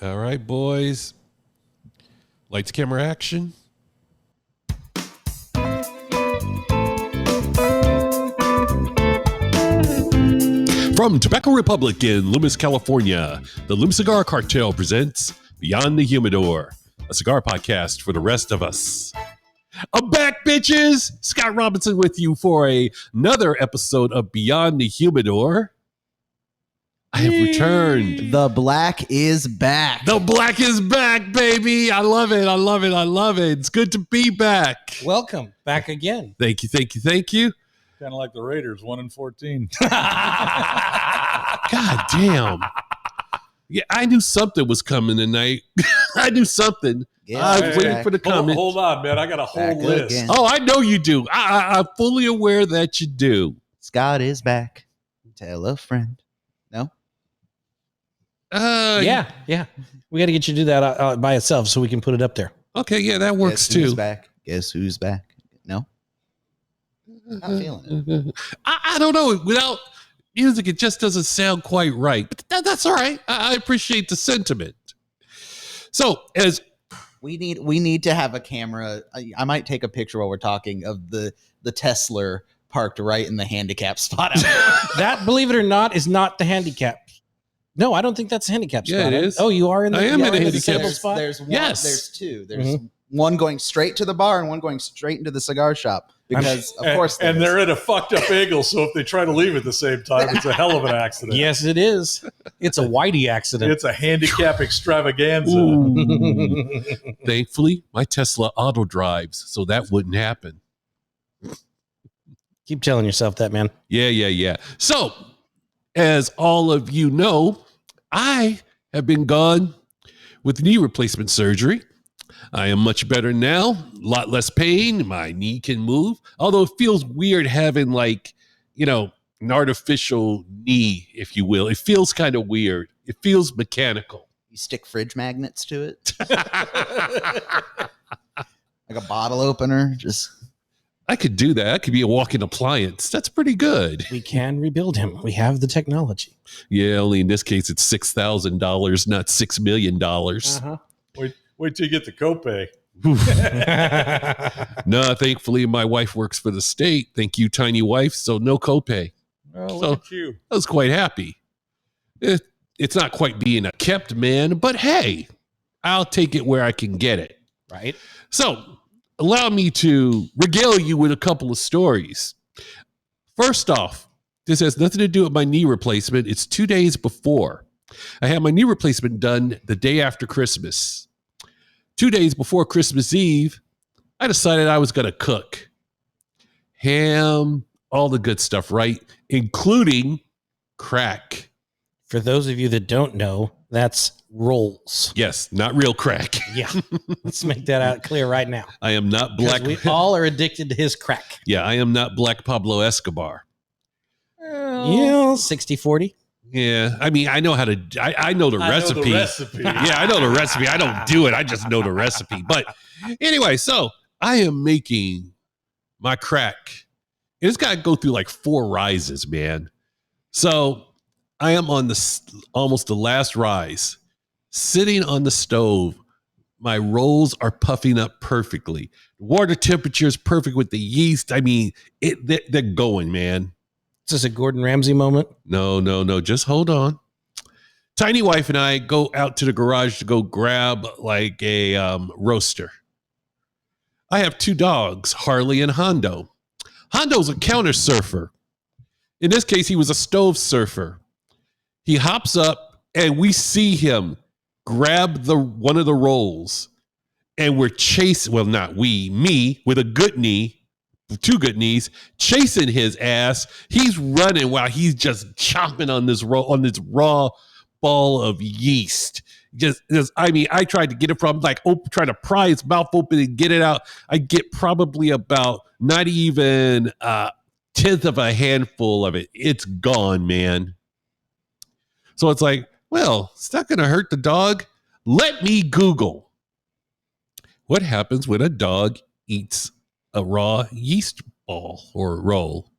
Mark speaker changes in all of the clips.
Speaker 1: All right, boys. Lights, camera, action. From Tobacco Republic in Loomis, California, the Loom Cigar Cartel presents Beyond the Humidor, a cigar podcast for the rest of us. I'm back, bitches! Scott Robinson with you for another episode of Beyond the Humidor. I have returned.
Speaker 2: The black is back.
Speaker 1: The black is back, baby. I love it. I love it. I love it. It's good to be back.
Speaker 3: Welcome back again.
Speaker 1: Thank you. Thank you. Thank you.
Speaker 4: Kind of like the Raiders, 1-14.
Speaker 1: God damn. Yeah, I knew something was coming tonight. I knew something.
Speaker 2: Yeah,
Speaker 1: I was waiting for the comment.
Speaker 4: Hold on, man. I got a whole
Speaker 2: Back
Speaker 4: list.
Speaker 2: again.
Speaker 1: Oh, I know you do. I'm fully aware that you do.
Speaker 2: Scott is back. Tell a friend. No?
Speaker 3: Yeah. We got to get you to do that by itself so we can put it up there.
Speaker 1: Okay, yeah, that works
Speaker 2: Guess who's
Speaker 1: too.
Speaker 2: back? Guess who's back? No? Not feeling it.
Speaker 1: I don't know. Without music, it just doesn't sound quite right. But that's all right. I appreciate the sentiment. So, as
Speaker 2: We need to have a camera. I might take a picture while we're talking of the Tesla parked right in the handicap spot. Out there.
Speaker 3: That, believe it or not, is not the handicap. No, I don't think that's a handicap
Speaker 1: Yeah,
Speaker 3: spot.
Speaker 1: it is.
Speaker 3: Oh, you are in the,
Speaker 1: I am
Speaker 3: you
Speaker 1: in
Speaker 3: are
Speaker 1: a handicap
Speaker 3: disabled spot?
Speaker 2: There's one.
Speaker 1: Yes.
Speaker 2: There's two. There's one going straight to the bar and one going straight into the cigar shop. Because of course,
Speaker 4: And they're at a fucked up angle, so if they try to leave at the same time, it's a hell of an accident.
Speaker 3: Yes, it is. It's a whitey accident.
Speaker 4: It's a handicap extravaganza.
Speaker 1: ooh, thankfully, my Tesla auto drives, so that wouldn't happen.
Speaker 3: Keep telling yourself that, man.
Speaker 1: Yeah. So, as all of you know, I have been gone with knee replacement surgery. I am much better now, a lot less pain. My knee can move, although it feels weird having an artificial knee, if you will. It feels kind of weird. It feels mechanical.
Speaker 2: you stick fridge magnets to it, like a bottle opener. Just
Speaker 1: I could do that. That could be a walk-in appliance. That's pretty good.
Speaker 3: We can rebuild him. We have the technology.
Speaker 1: Yeah, only in this case, it's $6,000, not $6 million.
Speaker 3: Uh-huh.
Speaker 4: Wait till you get the copay.
Speaker 1: No, thankfully, my wife works for the state. Thank you, tiny wife. So no copay.
Speaker 4: Oh,
Speaker 1: So-
Speaker 4: look at you.
Speaker 1: I was quite happy. It's not quite being a kept man, but hey, I'll take it where I can get it.
Speaker 3: Right?
Speaker 1: So allow me to regale you with a couple of stories. First off, this has nothing to do with my knee replacement. It's 2 days before. I had my knee replacement done the day after Christmas. 2 days before Christmas Eve, I decided I was going to cook. Ham, all the good stuff, right? Including crack.
Speaker 3: For those of you that don't know, that's rolls.
Speaker 1: Yes, not real crack.
Speaker 3: Yeah. Let's make that out clear right now.
Speaker 1: I am not
Speaker 3: Because
Speaker 1: black.
Speaker 3: we all are addicted to his crack.
Speaker 1: Yeah, I am not Black Pablo Escobar.
Speaker 3: Yeah, 60-40.
Speaker 1: Yeah, I mean, I know how to. I know the recipe. Yeah, I know the recipe. I don't do it. I just know the recipe. But anyway, so I am making my crack. It's got to go through like 4 rises, man. So I am on almost the last rise, sitting on the stove. My rolls are puffing up perfectly. Water temperature is perfect with the yeast. I mean, they're going, man.
Speaker 3: Is this a Gordon Ramsay moment?
Speaker 1: No. Just hold on. Tiny wife and I go out to the garage to go grab like a roaster. I have 2 dogs, Harley and Hondo. Hondo's a counter surfer. In this case, he was a stove surfer. He hops up and we see him grab one of the rolls and we're chasing, well, not we, me with a good knee, 2 good knees, chasing his ass. He's running while he's just chomping on this raw ball of yeast. I tried to get it from trying to pry his mouth open and get it out. I get probably about not even a 1/10 of a handful of it. It's gone, man. So it's like, well, it's not going to hurt the dog. Let me Google what happens when a dog eats a raw yeast ball or roll.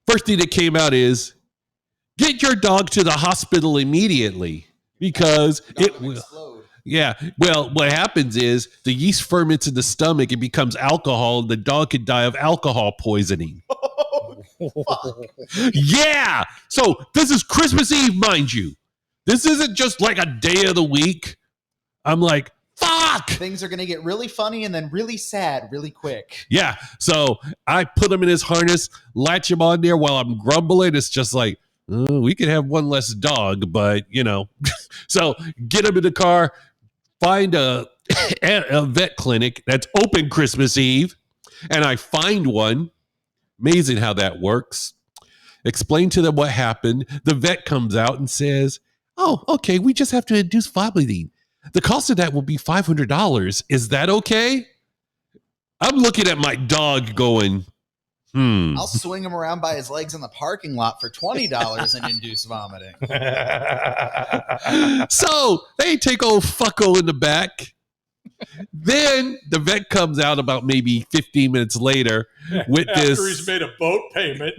Speaker 1: First thing that came out is get your dog to the hospital immediately. because
Speaker 2: Dog
Speaker 1: it
Speaker 2: will
Speaker 1: will.
Speaker 2: explode.
Speaker 1: Yeah. Well, what happens is the yeast ferments in the stomach. It becomes alcohol. And the dog could die of alcohol poisoning. Yeah. So this is Christmas Eve, mind you. This isn't just like a day of the week. I'm like, fuck.
Speaker 2: Things are going to get really funny and then really sad really quick.
Speaker 1: Yeah. So I put him in his harness, latch him on there while I'm grumbling. It's just like, we could have one less dog, but so get him in the car, find a vet clinic that's open Christmas Eve. And I find one. Amazing how that works. Explain to them what happened. The vet comes out and says, oh, okay, we just have to induce vomiting. The cost of that will be $500. Is that okay? I'm looking at my dog going,
Speaker 2: I'll swing him around by his legs in the parking lot for $20 and induce vomiting.
Speaker 1: So they take old fucko in the back. Then the vet comes out about maybe 15 minutes later with
Speaker 4: After
Speaker 1: this.
Speaker 4: he's made a boat payment.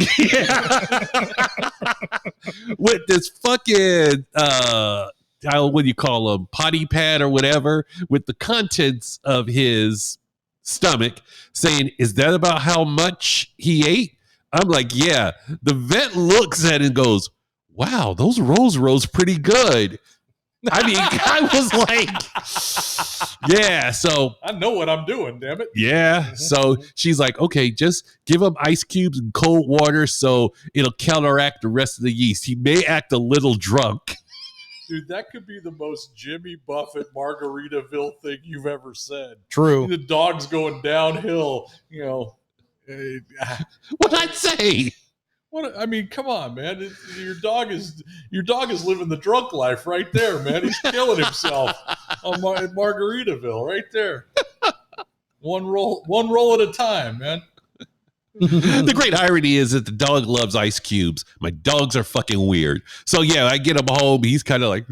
Speaker 1: With this fucking what do you call them, potty pad or whatever, with the contents of his stomach, saying, is that about how much he ate? I'm like, yeah. The vet looks at it and goes, wow, those rolls rose pretty good. I mean, I was like, yeah. So
Speaker 4: I know what I'm doing, damn it.
Speaker 1: yeah. So she's like, okay, just give him ice cubes and cold water so it'll counteract the rest of the yeast. He may act a little drunk.
Speaker 4: Dude, that could be the most Jimmy Buffett Margaritaville thing you've ever said.
Speaker 3: True.
Speaker 4: The dog's going downhill,
Speaker 1: What'd I say?
Speaker 4: What I mean, come on, man! Your dog is living the drunk life right there, man. He's killing himself in Margaritaville, right there. One roll at a time, man.
Speaker 1: The great irony is that the dog loves ice cubes. My dogs are fucking weird. So yeah, I get him home. He's kind of like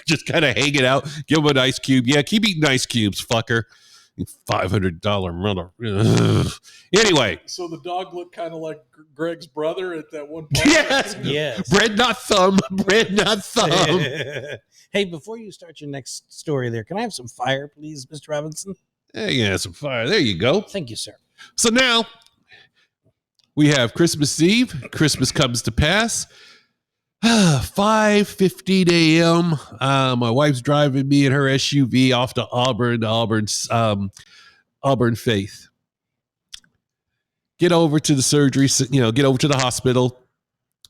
Speaker 1: just kind of hanging out. Give him an ice cube. Yeah, keep eating ice cubes, fucker. $500 mother. Anyway,
Speaker 4: So the dog looked kind of like Greg's brother at that one point.
Speaker 1: yes,
Speaker 3: Yes.
Speaker 1: bread not thumb, bread not thumb.
Speaker 3: Hey, before you start your next story there, can I have some fire, please, Mr. Robinson?
Speaker 1: Yeah, some fire. There you go.
Speaker 3: Thank you, sir.
Speaker 1: So now we have Christmas Eve. Christmas comes to pass. 5:15 a.m. My wife's driving me in her SUV off to Auburn Faith. Get over to the surgery, get over to the hospital,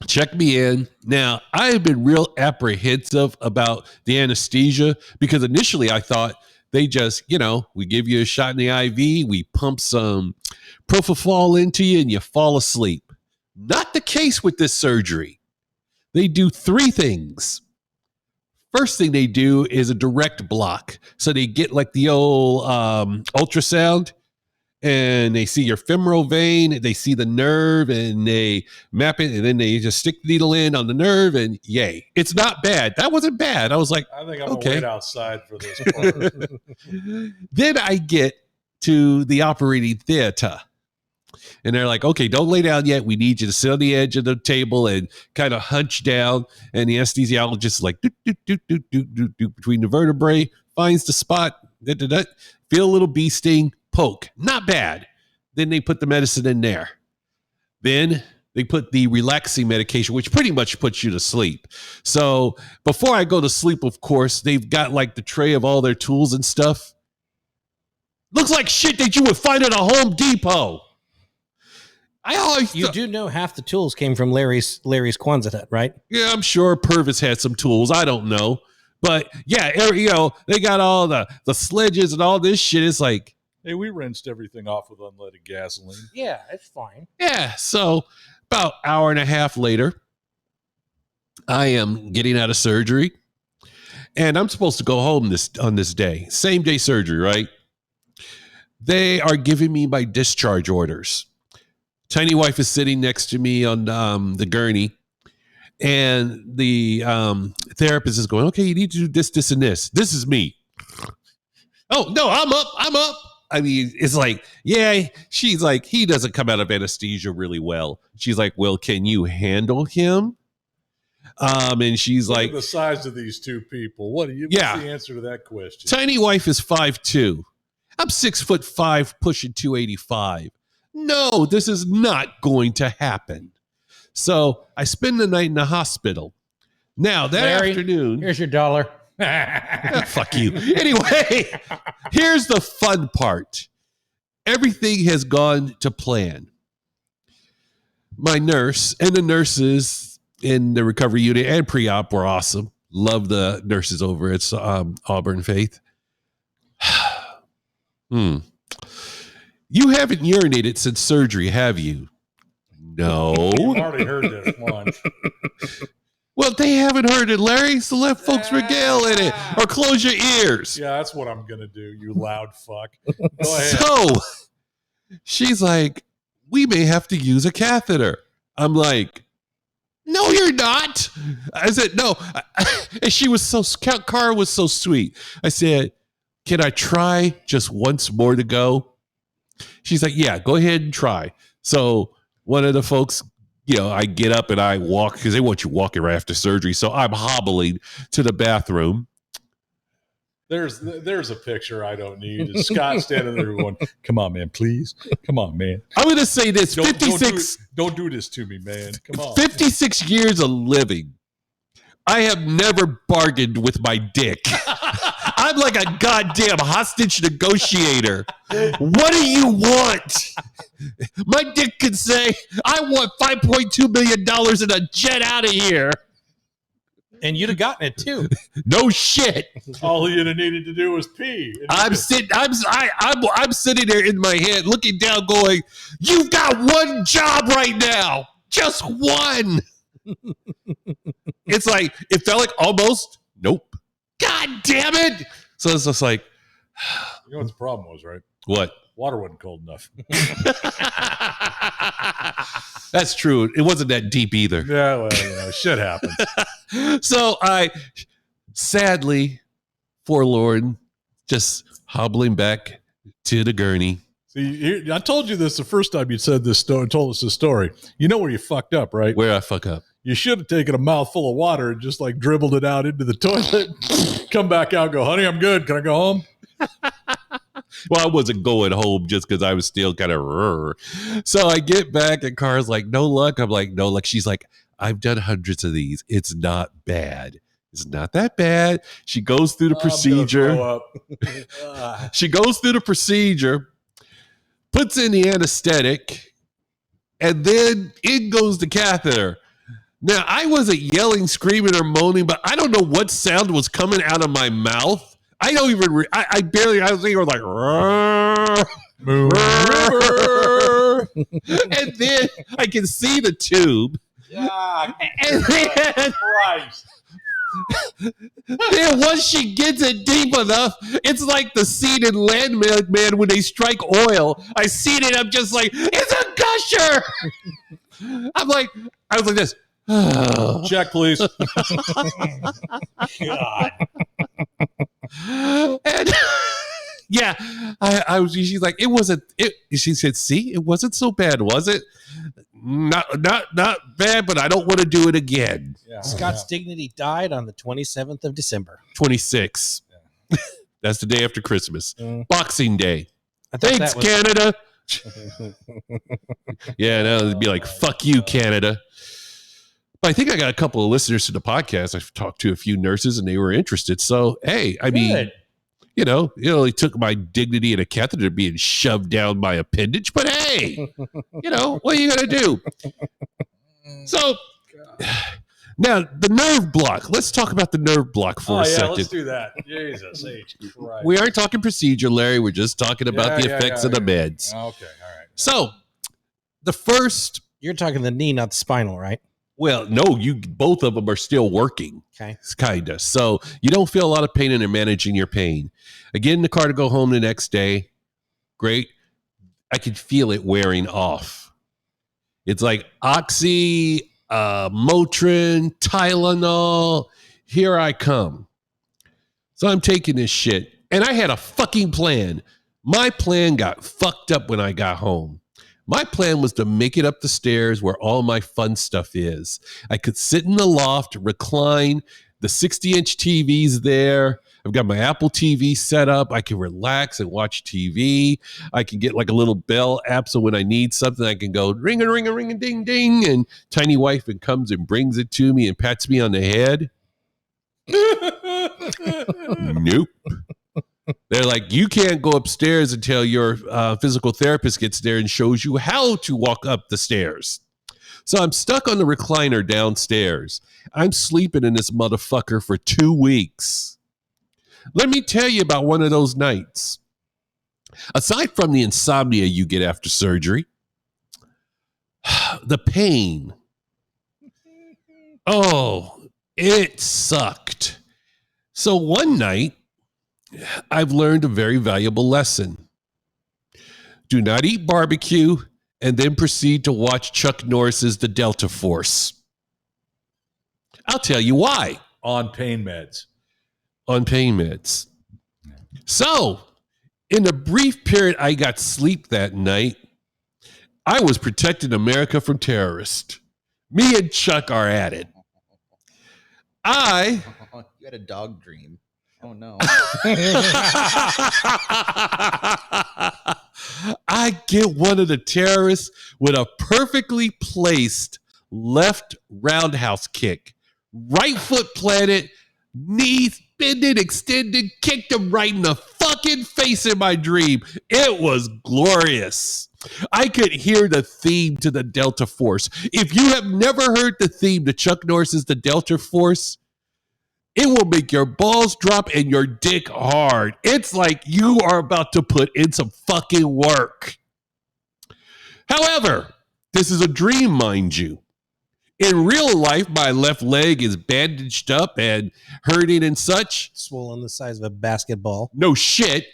Speaker 1: check me in. Now, I have been real apprehensive about the anesthesia because initially I thought they just, we give you a shot in the IV, we pump some propofol into you and you fall asleep. Not the case with this surgery. They do three things. First thing they do is a direct block. So they get like the old ultrasound and they see your femoral vein, they see the nerve and they map it and then they just stick the needle in on the nerve and yay. It's not bad. That wasn't bad. I was like,
Speaker 4: I think I'm
Speaker 1: Okay.
Speaker 4: gonna wait outside for this part.
Speaker 1: then I get to the operating theater. And they're like, okay, don't lay down yet. We need you to sit on the edge of the table and kind of hunch down. And the anesthesiologist is like, between the vertebrae, finds the spot, feel a little bee sting, poke. Not bad. Then they put the medicine in there. Then they put the relaxing medication, which pretty much puts you to sleep. So before I go to sleep, of course, they've got like the tray of all their tools and stuff. Looks like shit that you would find at a Home Depot. I always
Speaker 3: You do know half the tools came from Larry's Quonset hut, right?
Speaker 1: Yeah, I'm sure Purvis had some tools. I don't know. But yeah, they got all the sledges and all this shit. It's like,
Speaker 4: Hey, we rinsed everything off with unleaded gasoline.
Speaker 3: Yeah, it's fine.
Speaker 1: yeah. So about an hour and a half later, I am getting out of surgery. And I'm supposed to go home on this day. Same day surgery, right? They are giving me my discharge orders. Tiny wife is sitting next to me on the gurney, and the therapist is going, okay, you need to do this, this, and this. This is me. Oh, no, I'm up. I mean, it's like, yeah, she's like, he doesn't come out of anesthesia really well. She's like, well, can you handle him? And she's
Speaker 4: Look
Speaker 1: like,
Speaker 4: at the size of these two people. What's
Speaker 1: Yeah.
Speaker 4: the answer to that question?
Speaker 1: tiny wife is 5'2". I'm 6'5", pushing 285. No, this is not going to happen. So I spend the night in the hospital. Now that
Speaker 3: Larry,
Speaker 1: afternoon,
Speaker 3: Here's your $1.
Speaker 1: fuck you. Anyway, here's the fun part. Everything has gone to plan. My nurse and the nurses in the recovery unit and pre-op were awesome. Love the nurses over at Auburn Faith. You haven't urinated since surgery, have you? No.
Speaker 4: I've already heard this one.
Speaker 1: Well, they haven't heard it, Larry, so let folks regale in it or close your ears.
Speaker 4: Yeah, that's what I'm going to do, you loud fuck. Go ahead.
Speaker 1: So she's like, we may have to use a catheter. I'm like, no, you're not. I said, no. And she was Cara was so sweet. I said, can I try just once more to go? She's like, yeah, go ahead and try. So one of the folks, I get up and I walk because they want you walking right after surgery. So I'm hobbling to the bathroom.
Speaker 4: There's a picture I don't need. It's Scott standing there going, come on, man, please. Come on, man.
Speaker 1: I'm going to say this, 56.
Speaker 4: Don't do this to me, man. Come on.
Speaker 1: 56 years of living. I have never bargained with my dick. I'm like a goddamn hostage negotiator. What do you want? My dick could say, I want $5.2 million and a jet out of here.
Speaker 3: And you'd have gotten it too.
Speaker 1: No shit.
Speaker 4: All you'd have needed to do was pee.
Speaker 1: I'm sitting there in my head looking down going, you've got one job right now. Just one. It's like, it felt like almost, nope. God damn it. So it's just like,
Speaker 4: you know what the problem was, right?
Speaker 1: What?
Speaker 4: Water wasn't cold enough.
Speaker 1: That's true. It wasn't that deep either.
Speaker 4: Yeah, well, shit happens.
Speaker 1: So I, sadly, forlorn, just hobbling back to the gurney.
Speaker 4: See, I told you this the first time you said this story, told us this story. You know where you fucked up, right?
Speaker 1: Where I fuck up.
Speaker 4: You should have taken a mouthful of water and just like dribbled it out into the toilet. Come back out and go, honey, I'm good. Can I go home?
Speaker 1: Well, I wasn't going home just because I was still kind of. So I get back and Cara's like, no luck. I'm like, no luck. She's like, I've done hundreds of these. It's not bad. It's not that bad. She goes through the procedure. She goes through the procedure, puts in the anesthetic, and then in goes the catheter. Now, I wasn't yelling, screaming, or moaning, but I don't know what sound was coming out of my mouth. I don't even, I barely, I was thinking like, Moon River. And then I can see the tube.
Speaker 4: God,
Speaker 1: and then,
Speaker 4: Christ.
Speaker 1: Then once she gets it deep enough, it's like the scene in Landman when they strike oil. I see it and I'm just like, it's a gusher. I was like this.
Speaker 4: Check, please.
Speaker 3: God.
Speaker 1: And yeah, I was. She's like, it wasn't. She said, "See, it wasn't so bad, was it? Not bad, but I don't want to do it again."
Speaker 4: Yeah.
Speaker 3: Scott's dignity died on the 27th of December.
Speaker 1: 26. Yeah. That's the day after Christmas, Boxing Day. Thanks, Canada. Yeah, now it'd be like, "Fuck you, Canada." But I think I got a couple of listeners to the podcast. I've talked to a few nurses and they were interested. So, hey, I mean, it only took my dignity and a catheter being shoved down my appendage. But hey, what are you going to do? So, now the nerve block. Let's talk about the nerve block for a second.
Speaker 4: Let's do that. Jesus H. Christ.
Speaker 1: We aren't talking procedure, Larry. We're just talking about the effects of the meds.
Speaker 4: Okay, all right.
Speaker 1: So, the first.
Speaker 3: You're talking the knee, not the spinal, right?
Speaker 1: Well, no, both of them are still working.
Speaker 3: Okay.
Speaker 1: Kind of. So you don't feel a lot of pain and they're managing your pain. I get in the car to go home the next day. Great. I can feel it wearing off. It's like Oxy, Motrin, Tylenol. Here I come. So I'm taking this shit. And I had a fucking plan. My plan got fucked up when I got home. My plan was to make it up the stairs where all my fun stuff is. I could sit in the loft, recline, the 60-inch TV's there. I've got my Apple TV set up. I can relax and watch TV. I can get like a little bell app so when I need something, I can go ring a ring a ring a ding ding, and tiny wife and comes and brings it to me and pats me on the head. Nope. They're like, you can't go upstairs until your physical therapist gets there and shows you how to walk up the stairs. So I'm stuck on the recliner downstairs. I'm sleeping in this motherfucker for 2 weeks. Let me tell you about one of those nights. Aside from the insomnia you get after surgery, the pain. Oh, it sucked. So one night, I've learned a very valuable lesson. Do not eat barbecue and then proceed to watch Chuck Norris's The Delta Force. I'll tell you why.
Speaker 4: On pain meds.
Speaker 1: On pain meds. So, in the brief period I got sleep that night, I was protecting America from terrorists. Me and Chuck are at it.
Speaker 2: You had a dog dream. Oh, no.
Speaker 1: I get one of the terrorists with a perfectly placed left roundhouse kick. Right foot planted, knees bended, extended, kicked him right in the fucking face in my dream. It was glorious. I could hear the theme to the Delta Force. If you have never heard the theme to Chuck Norris's The Delta Force, it will make your balls drop and your dick hard. It's like you are about to put in some fucking work. However, this is a dream, mind you. In real life, my left leg is bandaged up and hurting and such.
Speaker 3: Swollen the size of a basketball.
Speaker 1: No shit.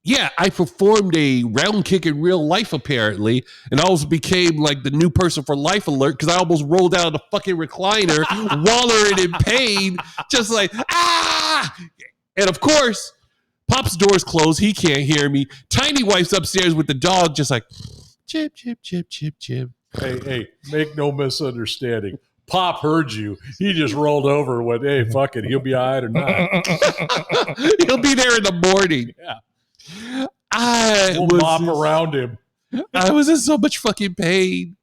Speaker 1: Yeah, I performed a round kick in real life, apparently, and I also became like the new person for Life Alert because I almost rolled out of the fucking recliner, wallowing in pain, just like, ah! And of course, Pop's door's closed. He can't hear me. Tiny wife's upstairs with the dog, just like, chip, chip, chip, chip, chip.
Speaker 4: Hey, make no misunderstanding. Pop heard you. He just rolled over and went, hey, fuck it. He'll be all right or not.
Speaker 1: He'll be there in the morning.
Speaker 4: Yeah.
Speaker 1: We'll
Speaker 4: mop around him.
Speaker 1: I was in so much fucking pain.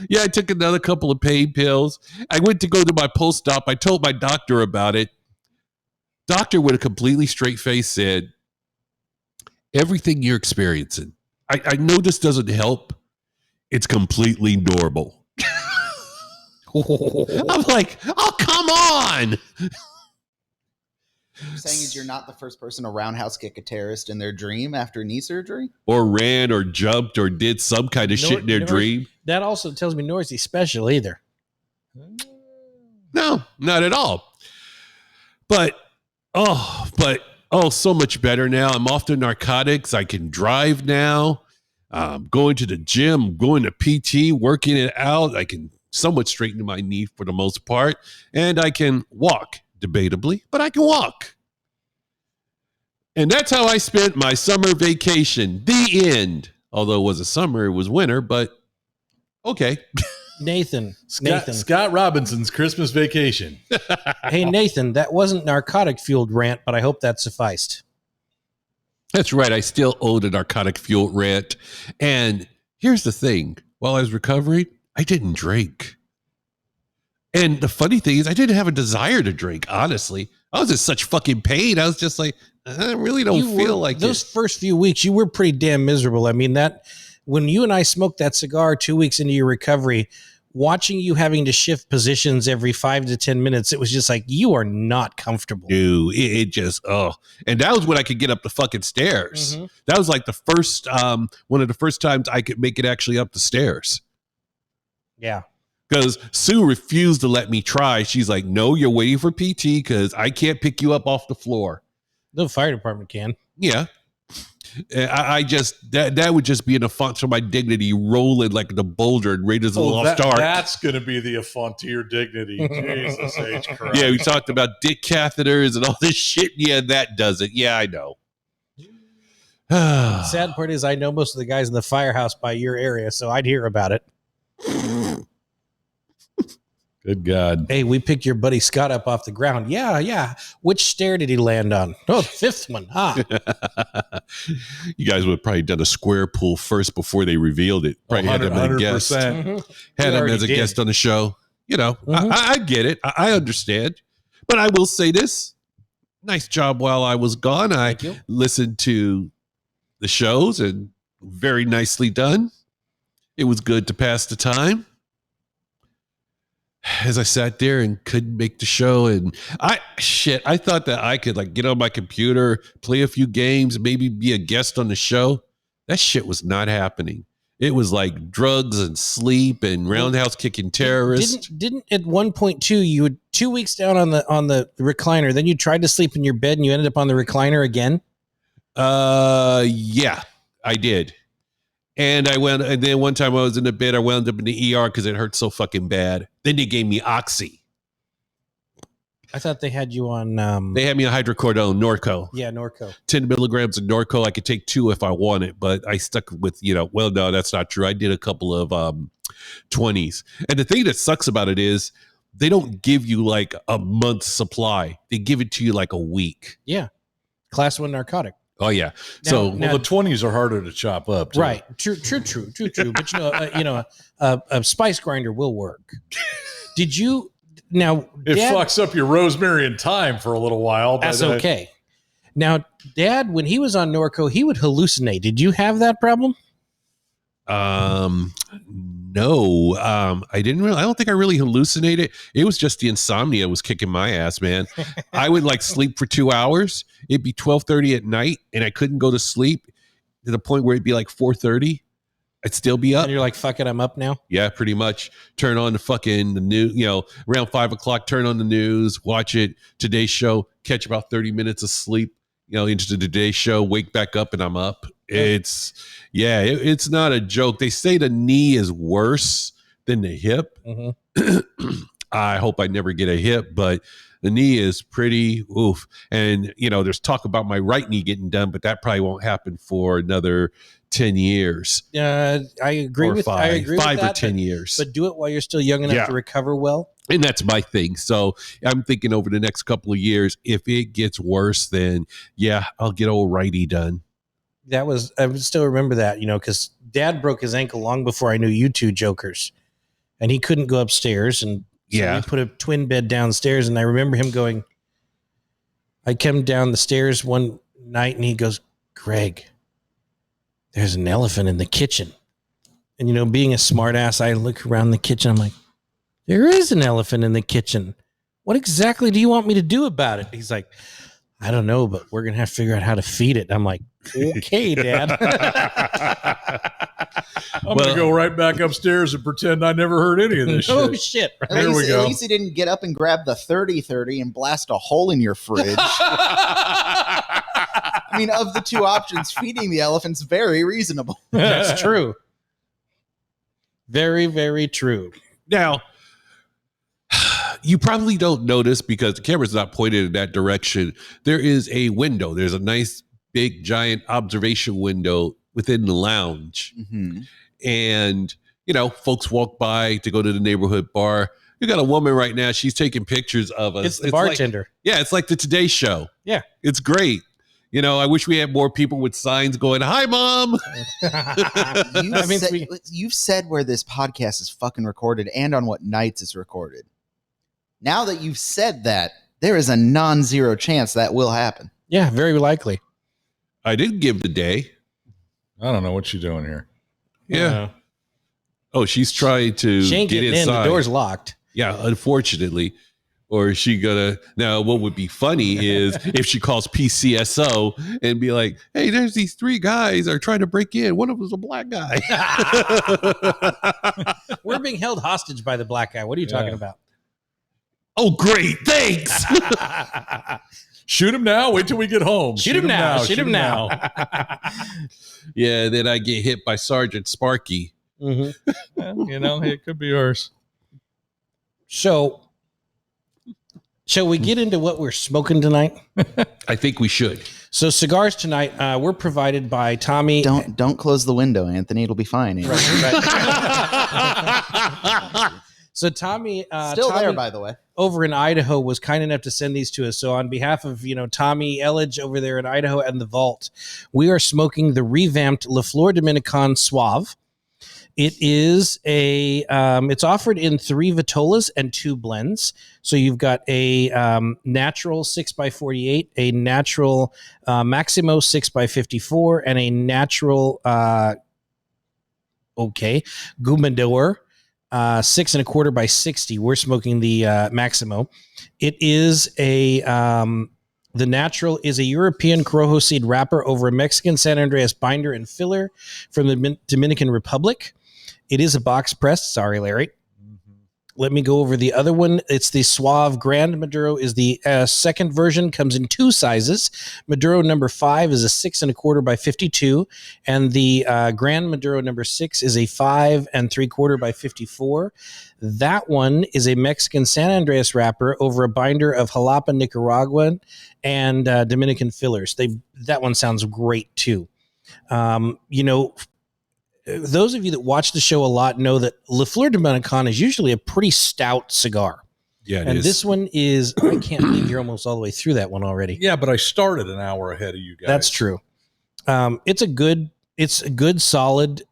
Speaker 1: Yeah, I took another couple of pain pills. I went to go to my post-op. I told my doctor about it. Doctor with a completely straight face said, everything you're experiencing, I know this doesn't help. It's completely normal. I'm like, oh, come on.
Speaker 2: What you're saying is you're not the first person to roundhouse kick a terrorist in their dream after knee surgery?
Speaker 1: Or ran or jumped or did some kind of shit in their dream.
Speaker 3: That also tells me Norris is special either.
Speaker 1: No, not at all. But so much better now. I'm off the narcotics. I can drive now. Going to the gym, going to PT, working it out. I can somewhat straighten my knee for the most part. And I can walk, debatably, but I can walk. And that's how I spent my summer vacation. The end. Although it was a summer, it was winter, but okay.
Speaker 3: Nathan.
Speaker 4: Scott Robinson's Christmas vacation.
Speaker 3: Hey, Nathan, that wasn't narcotic-fueled rant, but I hope that sufficed.
Speaker 1: That's right. I still owe the narcotic fuel rant. And here's the thing. While I was recovering, I didn't drink. And the funny thing is, I didn't have a desire to drink, honestly. I was in such fucking pain. I was just like, I really don't feel like it.
Speaker 3: Those first few weeks, you were pretty damn miserable. I mean, that when you and I smoked that cigar 2 weeks into your recovery, watching you having to shift positions every 5 to 10 minutes, it was just like, you are not comfortable.
Speaker 1: Dude, it just, and that was when I could get up the fucking stairs. Mm-hmm. That was like the first, one of the first times I could make it actually up the stairs.
Speaker 3: Yeah.
Speaker 1: Because Sue refused to let me try. She's like, no, you're waiting for PT because I can't pick you up off the floor.
Speaker 3: The fire department can.
Speaker 1: Yeah. I just, that would just be an affront to my dignity, rolling like the boulder in Raiders of the Lost Ark.
Speaker 4: That's going to be the affront to your dignity. Jesus H. Christ.
Speaker 1: Yeah, we talked about dick catheters and all this shit. Yeah, that does it. Yeah, I know.
Speaker 3: Sad part is I know most of the guys in the firehouse by your area, so I'd hear about it.
Speaker 4: Good God.
Speaker 3: Hey, we picked your buddy Scott up off the ground. Yeah. Which stair did he land on? Oh, the fifth one.
Speaker 1: You guys would have probably done a square pull first before they revealed it. Probably had him as a guest.
Speaker 4: 100%.
Speaker 3: Mhm.
Speaker 1: Had
Speaker 3: We
Speaker 1: him
Speaker 3: already
Speaker 1: as a
Speaker 3: did.
Speaker 1: guest on the show. You know,
Speaker 3: Mhm.
Speaker 1: I get it. I understand. But I will say this. Nice job while I was gone. I
Speaker 3: Thank you.
Speaker 1: listened to the shows and very nicely done. It was good to pass the time. As I sat there and couldn't make the show, and I thought that I could like get on my computer, play a few games, maybe be a guest on the show. That shit was not happening. It was like drugs and sleep and roundhouse kicking terrorists.
Speaker 3: Didn't at 1.2 you would 2 weeks down on the recliner, then you tried to sleep in your bed and you ended up on the recliner again?
Speaker 1: Yeah, I did. And then one time I was in the bed, I wound up in the ER because it hurt so fucking bad. Then they gave me Oxy.
Speaker 3: I thought they had you on
Speaker 1: They had me on hydrocodone, Norco.
Speaker 3: yeah, Norco.
Speaker 1: 10 milligrams of Norco. I could take 2 if I wanted, but I stuck with, well, no, that's not true. I did a couple of 20s. And the thing that sucks about it is they don't give you like a month's supply. They give it to you like a week.
Speaker 3: Yeah. Class 1 narcotic.
Speaker 1: Oh, yeah.
Speaker 3: Now-
Speaker 4: Well, the 20s are harder to chop up. Too.
Speaker 3: Right. True. But a spice grinder will work. Did you now?
Speaker 4: It
Speaker 3: Dad,
Speaker 4: fucks up your rosemary and thyme for a little while. But,
Speaker 3: that's okay. Now, Dad, when he was on Norco, he would hallucinate. Did you have that problem?
Speaker 1: No, I didn't really, I don't think I really hallucinated. It was just the insomnia was kicking my ass, man. I would like sleep for 2 hours. It'd be 12:30 at night and I couldn't go to sleep to the point where it'd be like 4:30. I'd still be up.
Speaker 3: And you're like, fuck it, I'm up now.
Speaker 1: Yeah, pretty much. Turn on the news, around 5:00, turn on the news, watch it, Today's Show, catch about 30 minutes of sleep, into the Today Show, wake back up and I'm up. It's not a joke. They say the knee is worse than the hip.
Speaker 3: Mm-hmm.
Speaker 1: I hope I never get a hip, but the knee is pretty oof. And, there's talk about my right knee getting done, but that probably won't happen for another 10 years.
Speaker 3: I agree
Speaker 1: Or
Speaker 3: with
Speaker 1: five,
Speaker 3: I agree with
Speaker 1: 5 or
Speaker 3: that,
Speaker 1: 10 years.
Speaker 3: But do it while you're still young enough
Speaker 1: Yeah.
Speaker 3: to recover well.
Speaker 1: And that's my thing. So I'm thinking over the next couple of years, if it gets worse, then I'll get old righty done.
Speaker 3: I would still remember that, because Dad broke his ankle long before I knew you two jokers, and he couldn't go upstairs, and so we put a twin bed downstairs. And I remember him going, I came down the stairs one night, and he goes, Greg, there's an elephant in the kitchen. And being a smart ass, I look around the kitchen. I'm like, there is an elephant in the kitchen. What exactly do you want me to do about it? He's like, I don't know, but we're going to have to figure out how to feed it. I'm like, okay, Dad.
Speaker 4: I'm going to go right back upstairs and pretend I never heard any of this
Speaker 3: Oh,
Speaker 4: shit.
Speaker 3: shit.
Speaker 2: At
Speaker 4: There we
Speaker 2: least,
Speaker 4: go.
Speaker 2: At least he didn't get up and grab the 30-30 and blast a hole in your fridge. I mean, of the two options, feeding the elephant's very reasonable.
Speaker 3: That's true. Very, very true.
Speaker 1: Now, you probably don't notice because the camera's not pointed in that direction. There is a window. There's a nice, big, giant observation window within the lounge.
Speaker 2: Mm-hmm.
Speaker 1: And, folks walk by to go to the neighborhood bar. You got a woman right now. She's taking pictures of us.
Speaker 3: It's the bartender.
Speaker 1: It's like the Today Show.
Speaker 3: Yeah.
Speaker 1: It's great. I wish we had more people with signs going, "Hi, Mom."
Speaker 2: You've said where this podcast is fucking recorded and on what nights it's recorded. Now that you've said that, there is a non-zero chance that will happen.
Speaker 3: Yeah, very likely.
Speaker 1: I did give the day.
Speaker 4: I don't know what you're doing here.
Speaker 1: Yeah. Oh, she's trying to
Speaker 3: She ain't
Speaker 1: get
Speaker 3: getting in.
Speaker 1: inside.
Speaker 3: The door's locked.
Speaker 1: Yeah, unfortunately. Or is she gonna now? What would be funny is if she calls PCSO and be like, "Hey, there's these 3 guys are trying to break in. One of them's a black guy."
Speaker 3: We're being held hostage by the black guy. What are you talking about?
Speaker 1: Oh, great! Thanks.
Speaker 4: Shoot him now. Wait till we get home.
Speaker 3: Shoot him now. Shoot him now.
Speaker 1: Yeah. Then I get hit by Sergeant Sparky.
Speaker 3: Mm-hmm.
Speaker 4: It could be yours.
Speaker 3: So, shall we get into what we're smoking tonight?
Speaker 1: I think we should.
Speaker 3: So cigars tonight, we're provided by Tommy.
Speaker 2: Don't close the window, Anthony. It'll be fine. Anthony.
Speaker 3: So Tommy,
Speaker 2: Still
Speaker 3: Tommy
Speaker 2: there, by the way.
Speaker 3: over in Idaho was kind enough to send these to us. So on behalf of Tommy Elledge over there in Idaho and the Vault, we are smoking the revamped La Flor Dominican Suave. It is it's offered in 3 vitolas and 2 blends. So you've got a natural 6x48, a natural Maximo 6x54, and a natural Humidor 6 1/4 by 60. We're smoking the Maximo. It is the natural is a European Corojo seed wrapper over a Mexican San Andreas binder and filler from the Dominican Republic. It is a box pressed. Sorry, Larry. Let me go over the other one. It's the Suave Grand Maduro is the second version, comes in 2 sizes. Maduro number 5 is a 6 1/4 by 52. And the Grand Maduro number 6 is a 5 3/4 by 54. That one is a Mexican San Andreas wrapper over a binder of Jalapa, Nicaraguan and Dominican fillers. That one sounds great too. Those of you that watch the show a lot know that La Flor Dominican is usually a pretty stout cigar.
Speaker 1: Yeah,
Speaker 3: and this one is, I can't believe you're almost all the way through that one already.
Speaker 4: Yeah, but I started an hour ahead of you guys.
Speaker 3: That's true. It's a good solid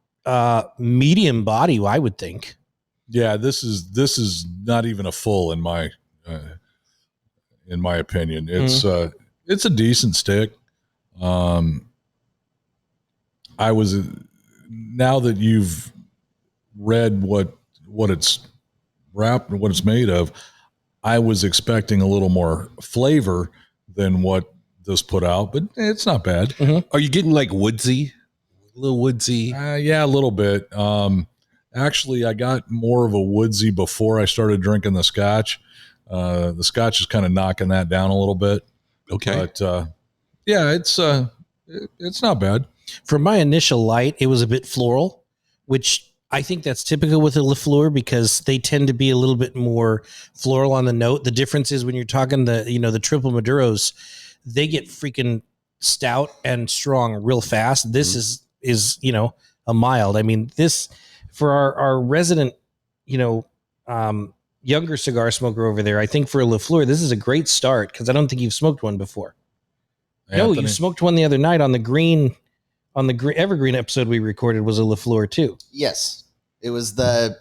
Speaker 3: medium body, I would think.
Speaker 4: Yeah, this is not even a full in my opinion. It's a decent stick. Now that you've read what it's wrapped and what it's made of, I was expecting a little more flavor than what this put out, but it's not bad.
Speaker 3: Mm-hmm.
Speaker 1: Are you getting like woodsy? A little woodsy?
Speaker 4: Yeah, a little bit. Actually, I got more of a woodsy before I started drinking the scotch. The scotch is kind of knocking that down a little bit.
Speaker 1: Okay.
Speaker 4: But yeah, it's not bad.
Speaker 3: For my initial light, it was a bit floral, which I think that's typical with a La Flor because they tend to be a little bit more floral on the note. The difference is when you're talking the triple Maduros, they get freaking stout and strong real fast. This is a mild. I mean, this for our resident, younger cigar smoker over there, I think for a La Flor, this is a great start because I don't think you've smoked one before.
Speaker 4: Anthony?
Speaker 3: No, you smoked one the other night on the green. On the Evergreen episode we recorded was a La Flor too.
Speaker 2: Yes. It was I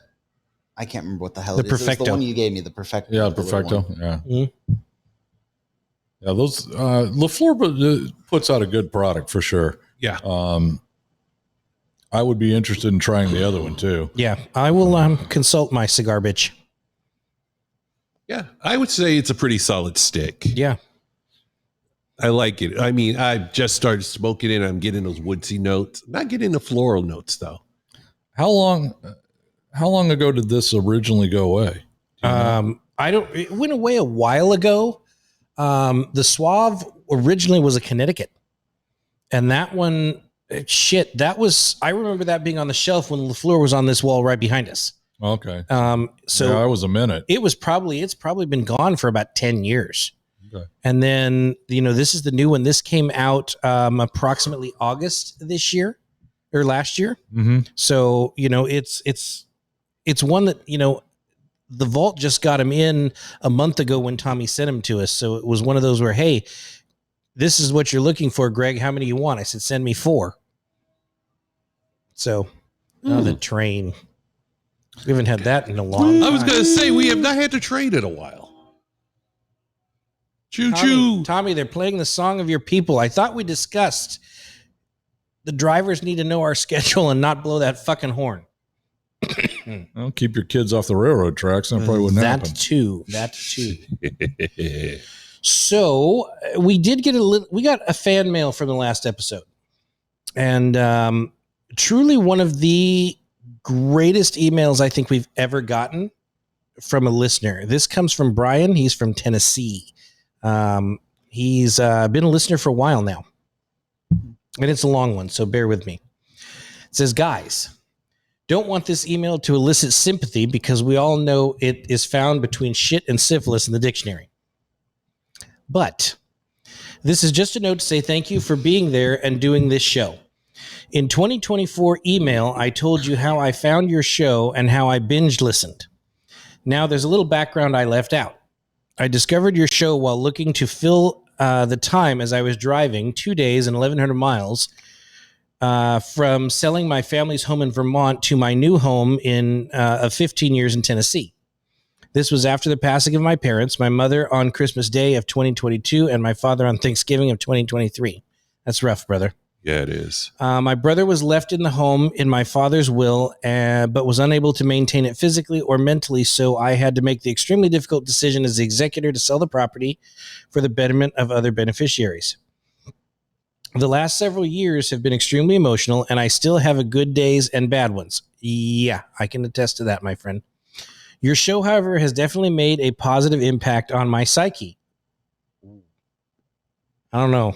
Speaker 2: can't remember what the hell it is.
Speaker 3: Perfecto.
Speaker 2: It was the one you gave me, the Perfecto.
Speaker 4: Yeah,
Speaker 2: the
Speaker 4: Perfecto.
Speaker 2: one.
Speaker 4: Yeah.
Speaker 3: Mm-hmm.
Speaker 4: Yeah, those La Flor puts out a good product for sure.
Speaker 1: Yeah.
Speaker 4: I would be interested in trying the other one too.
Speaker 3: Yeah, I will consult my cigar bitch.
Speaker 1: Yeah. I would say it's a pretty solid stick.
Speaker 3: Yeah.
Speaker 1: I like it. I mean, I just started smoking it. I'm getting those woodsy notes. Not getting the floral notes though.
Speaker 4: How long ago did this originally go away?
Speaker 3: It went away a while ago. The Suave originally was a Connecticut. And that one, I remember that being on the shelf when La Flor was on this wall right behind us.
Speaker 4: Okay.
Speaker 3: So
Speaker 4: that was a minute.
Speaker 3: it's probably been gone for about 10 years.
Speaker 4: Okay.
Speaker 3: And then, this is the new one. This came out approximately August this year or last year.
Speaker 4: Mm-hmm.
Speaker 3: So, it's one that, the Vault just got him in a month ago when Tommy sent him to us. So it was one of those where, hey, this is what you're looking for, Greg. How many you want? I said, send me 4. So the train. We haven't had that in a long time.
Speaker 1: I was going to say, we have not had to trade in a while. Choo choo.
Speaker 3: Tommy, they're playing the song of your people. I thought we discussed the drivers need to know our schedule and not blow that fucking horn.
Speaker 4: Well, keep your kids off the railroad tracks, and it probably wouldn't happen.
Speaker 3: That too. So we did get we got a fan mail from the last episode, and truly one of the greatest emails I think we've ever gotten from a listener. This comes from Brian. He's from Tennessee. He's been a listener for a while now, and it's a long one, so bear with me. It says, guys, don't want this email to elicit sympathy because we all know it is found between shit and syphilis in the dictionary. But This is just a note to say thank you for being there and doing this show. In 2024 email, I told you how I found your show and how I binge listened. Now there's a little background I left out. I discovered your show while looking to fill the time as I was driving 2 days and 1,100 miles from selling my family's home in Vermont to my new home of 15 years in Tennessee. This was after the passing of my parents, my mother on Christmas Day of 2022 and my father on Thanksgiving of 2023. That's rough, brother.
Speaker 1: Yeah, it is.
Speaker 3: My brother was left in the home in my father's will, but was unable to maintain it physically or mentally, so I had to make the extremely difficult decision as the executor to sell the property for the betterment of other beneficiaries. The last several years have been extremely emotional, and I still have a good days and bad ones. Yeah, I can attest to that, my friend. Your show, however, has definitely made a positive impact on my psyche. I don't know.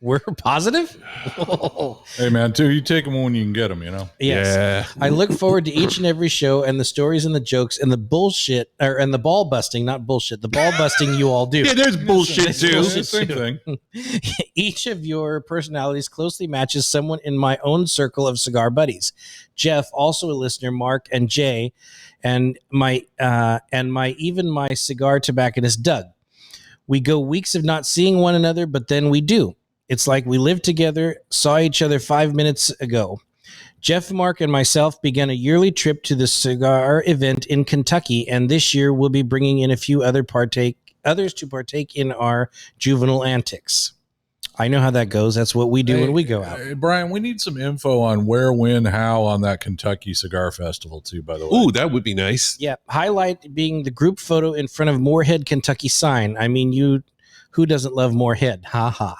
Speaker 3: We're positive?
Speaker 4: Hey, man, too, you take them when you can get them, you know?
Speaker 3: Yes.
Speaker 1: Yeah.
Speaker 3: I look forward to each and every show and the stories and the jokes and the bullshit, and the ball busting, not bullshit, the ball busting you all do.
Speaker 1: Yeah, there's bullshit
Speaker 3: There's
Speaker 1: too.
Speaker 3: bullshit.
Speaker 4: Same thing.
Speaker 3: Each of your personalities closely matches someone in my own circle of cigar buddies. Jeff, also a listener, Mark, and Jay, and my cigar tobacconist, Doug. We go weeks of not seeing one another, but then we do. It's like we lived together, saw each other 5 minutes ago. Jeff, Mark, and myself began a yearly trip to the cigar event in Kentucky, and this year we'll be bringing in a few others to partake in our juvenile antics. I know how that goes. That's what we do when we go out.
Speaker 4: Brian, we need some info on where, when, how on that Kentucky Cigar Festival, too, by the way.
Speaker 1: Ooh, that would be nice.
Speaker 3: Yeah, highlight being the group photo in front of Moorhead, Kentucky sign. I mean, who doesn't love Moorhead? Ha ha.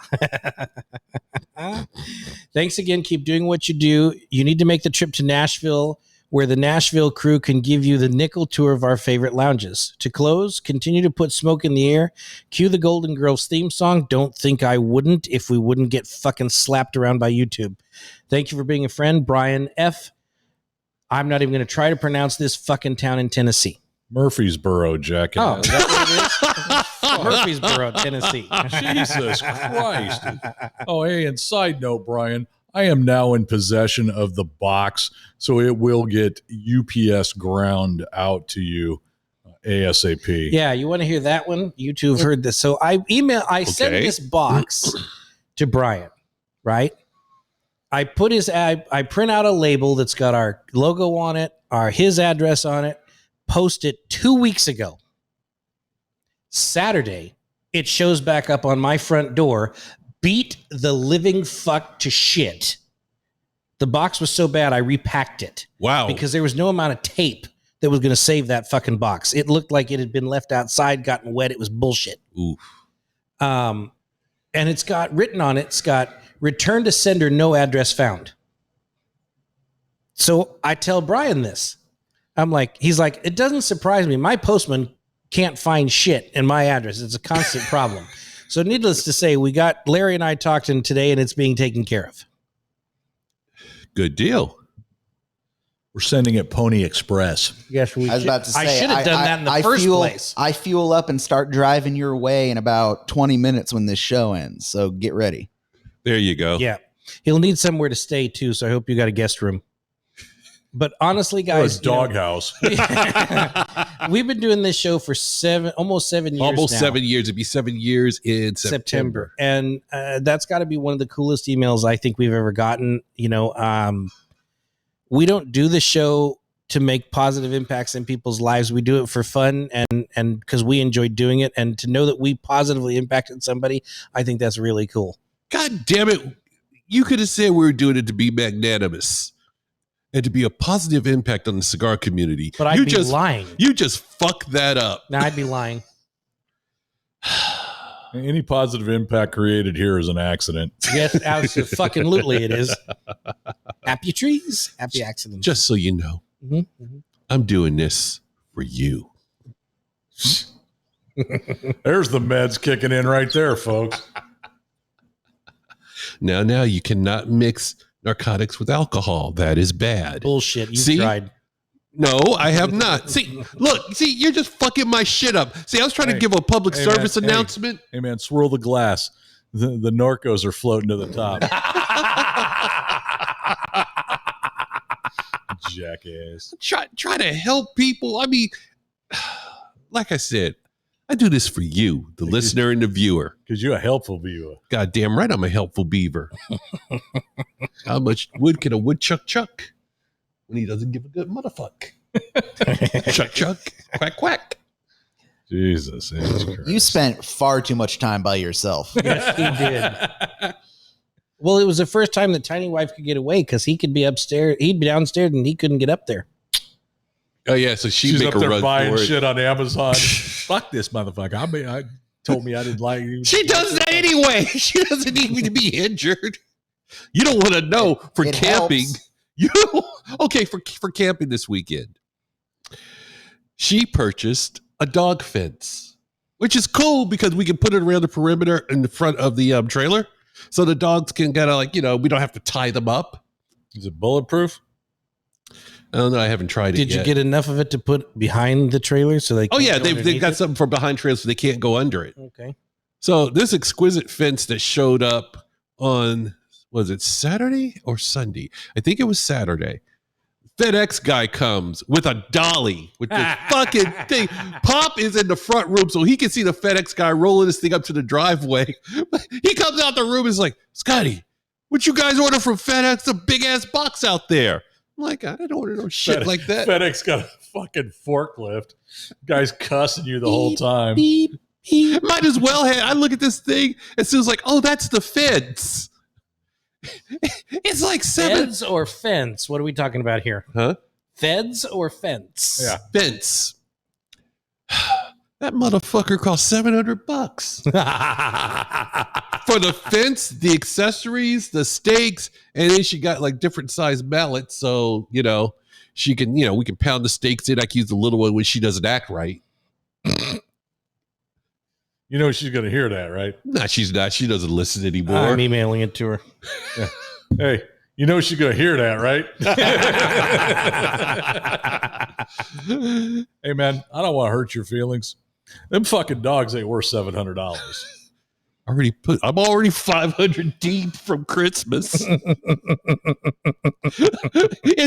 Speaker 3: Thanks again. Keep doing what you do. You need to make the trip to Nashville, where the Nashville crew can give you the nickel tour of our favorite lounges. To close, continue to put smoke in the air. Cue the Golden Girls theme song. Don't think I wouldn't if we wouldn't get fucking slapped around by YouTube. Thank you for being a friend, Brian F. I'm not even going to try to pronounce this fucking town in Tennessee.
Speaker 4: Murfreesboro, Jack.
Speaker 3: Oh, is that what it is? Murfreesboro, Tennessee.
Speaker 4: Jesus Christ. Oh, hey, and side note, Brian, I am now in possession of the box, so it will get UPS ground out to you ASAP.
Speaker 3: Yeah, you want to hear that one? You two have heard this. So I sent this box to Brian, right? I print out a label that's got our logo on it, his address on it, post it 2 weeks ago. Saturday, it shows back up on my front door, beat the living fuck to shit. The box was so bad, I repacked it.
Speaker 1: Wow.
Speaker 3: Because there was no amount of tape that was going to save that fucking box. It looked like it had been left outside, gotten wet. It was bullshit.
Speaker 1: Oof.
Speaker 3: And it's got written on it, it's got return to sender, no address found. So I tell Brian this. He's like, it doesn't surprise me. My postman can't find shit in my address. It's a constant problem. So needless to say, Larry and I talked to him today, and it's being taken care of.
Speaker 1: Good deal.
Speaker 4: We're sending it Pony Express.
Speaker 3: Yes,
Speaker 2: I was about to say,
Speaker 3: I should have done that in the first place.
Speaker 2: I fuel up and start driving your way in about 20 minutes when this show ends. So get ready.
Speaker 1: There you go.
Speaker 3: Yeah. He'll need somewhere to stay, too, so I hope you got a guest room. But honestly, guys,
Speaker 4: doghouse.
Speaker 3: We've been doing this show for almost 7 years.
Speaker 1: Almost
Speaker 3: now.
Speaker 1: 7 years. It'd be 7 years in September.
Speaker 3: And that's got to be one of the coolest emails I think we've ever gotten. We don't do the show to make positive impacts in people's lives. We do it for fun and because we enjoy doing it. And to know that we positively impacted somebody, I think that's really cool.
Speaker 1: God damn it. You could have said we were doing it to be magnanimous and to be a positive impact on the cigar community.
Speaker 3: But I'd be lying.
Speaker 1: You just fucked that up.
Speaker 3: No, I'd be lying.
Speaker 4: Any positive impact created here is an accident.
Speaker 3: Yes, absolutely it is. Happy trees, happy accidents.
Speaker 1: Just so you know, I'm doing this for you.
Speaker 4: There's the meds kicking in right there, folks.
Speaker 1: Now you cannot mix narcotics with alcohol. That is bad.
Speaker 3: Bullshit. You tried.
Speaker 1: No, I have not. See, you're just fucking my shit up. See, I was trying to give a public service announcement.
Speaker 4: Hey, man, swirl the glass. The Norcos are floating to the top. Jackass.
Speaker 1: Try to help people. I mean, like I said, I do this for you, the listener and the viewer.
Speaker 4: Because you're a helpful viewer.
Speaker 1: Goddamn right, I'm a helpful beaver. How much wood can a woodchuck chuck when he doesn't give a good motherfuck? Chuck, chuck, quack, quack.
Speaker 4: Jesus.
Speaker 2: You spent far too much time by yourself.
Speaker 3: Yes, he did. Well, it was the first time that Tiny Wife could get away because he could be upstairs. He'd be downstairs and he couldn't get up there.
Speaker 1: Oh, yeah. So
Speaker 4: she's
Speaker 1: make
Speaker 4: up
Speaker 1: a
Speaker 4: there
Speaker 1: run
Speaker 4: buying
Speaker 1: for it.
Speaker 4: shit on Amazon. Fuck this motherfucker. I told me I didn't like you.
Speaker 1: She does that anyway. She doesn't need me to be injured. You don't want to know for
Speaker 2: It
Speaker 1: camping.
Speaker 2: helps.
Speaker 1: Okay, for camping this weekend. She purchased a dog fence, which is cool because we can put it around the perimeter in the front of the trailer. So the dogs can kind of we don't have to tie them up.
Speaker 4: Is it bulletproof?
Speaker 1: I don't know. I haven't tried it
Speaker 3: Did
Speaker 1: yet.
Speaker 3: you get enough of it to put behind the trailer so they?
Speaker 1: Oh, yeah.
Speaker 3: go
Speaker 1: They've
Speaker 3: underneath
Speaker 1: got
Speaker 3: it?
Speaker 1: something for behind trailers so they can't go under it.
Speaker 3: Okay.
Speaker 1: So this exquisite fence that showed up on, was it Saturday or Sunday? I think it was Saturday. FedEx guy comes with a dolly with this fucking thing. Pop is in the front room so he can see the FedEx guy rolling this thing up to the driveway. He comes out the room and is like, Scotty, what you guys order from FedEx? A big ass box out there. I'm like, I didn't order no shit like that.
Speaker 4: FedEx got a fucking forklift. Guy's cussing you the whole time.
Speaker 3: Beep, beep.
Speaker 1: Might as well have. I look at this thing and Sue's like, oh, that's the fence. It's like
Speaker 3: Feds or fence? What are we talking about here?
Speaker 1: Huh?
Speaker 3: Feds or fence?
Speaker 4: Yeah.
Speaker 1: Fence. That motherfucker cost $700 for the fence, the accessories, the stakes, and then she got like different size mallets. So, she can, we can pound the stakes in. I can use the little one when she doesn't act right.
Speaker 4: You know she's going to hear that, right?
Speaker 1: Nah, she's not. She doesn't listen anymore.
Speaker 3: I'm emailing it to her.
Speaker 4: Yeah. Hey, you know she's going to hear that, right? Hey, man, I don't want to hurt your feelings. Them fucking dogs ain't worth $700.
Speaker 1: I'm already 500 deep from Christmas. In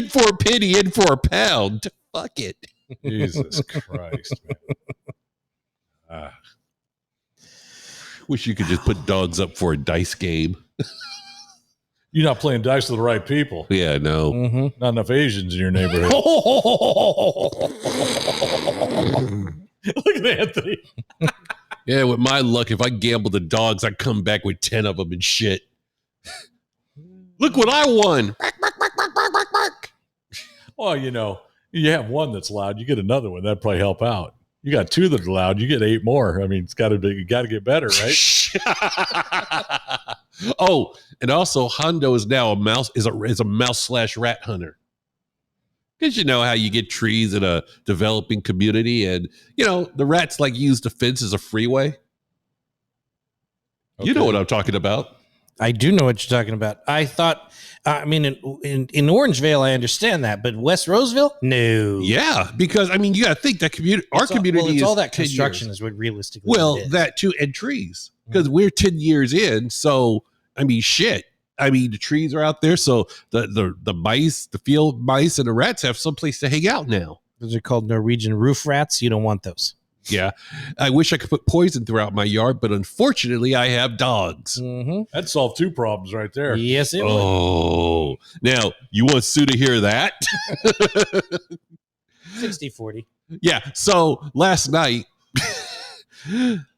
Speaker 1: for a penny, in for a pound. Fuck it.
Speaker 4: Jesus Christ, man.
Speaker 1: Wish you could just put dogs up for a dice game.
Speaker 4: You're not playing dice with the right people.
Speaker 1: Yeah, no.
Speaker 3: Mm-hmm.
Speaker 4: Not enough Asians in your neighborhood. Look at Anthony.
Speaker 1: Yeah, with my luck, if I gamble the dogs, I come back with 10 of them and shit. Look what I won.
Speaker 4: Well, you have one that's loud, you get another one. That'd probably help out. You got two that are loud, you get 8 more. I mean, you got to get better, right?
Speaker 1: Oh, and also Hondo is now a mouse / rat hunter. Because you know how you get trees in a developing community and, the rats use the fence as a freeway. You know what I'm talking about.
Speaker 3: I do know what you're talking about. I thought, in Orangevale, I understand that, but West Roseville, no.
Speaker 1: Yeah, because, you got to think that community, community is
Speaker 3: all that
Speaker 1: 10
Speaker 3: construction
Speaker 1: years.
Speaker 3: is what realistically
Speaker 1: Well,
Speaker 3: it is.
Speaker 1: that too, and trees. Because we're 10 years in, so, shit. The trees are out there, so the mice, the field mice, and the rats have someplace to hang out now.
Speaker 3: Those are called Norwegian roof rats. You don't want those.
Speaker 1: Yeah. I wish I could put poison throughout my yard, but unfortunately, I have dogs.
Speaker 3: Mm-hmm.
Speaker 4: That'd solve 2 problems right there.
Speaker 3: Yes, it would.
Speaker 1: Oh. Now, you want Sue to hear that?
Speaker 3: 60-40.
Speaker 1: Yeah. So last night,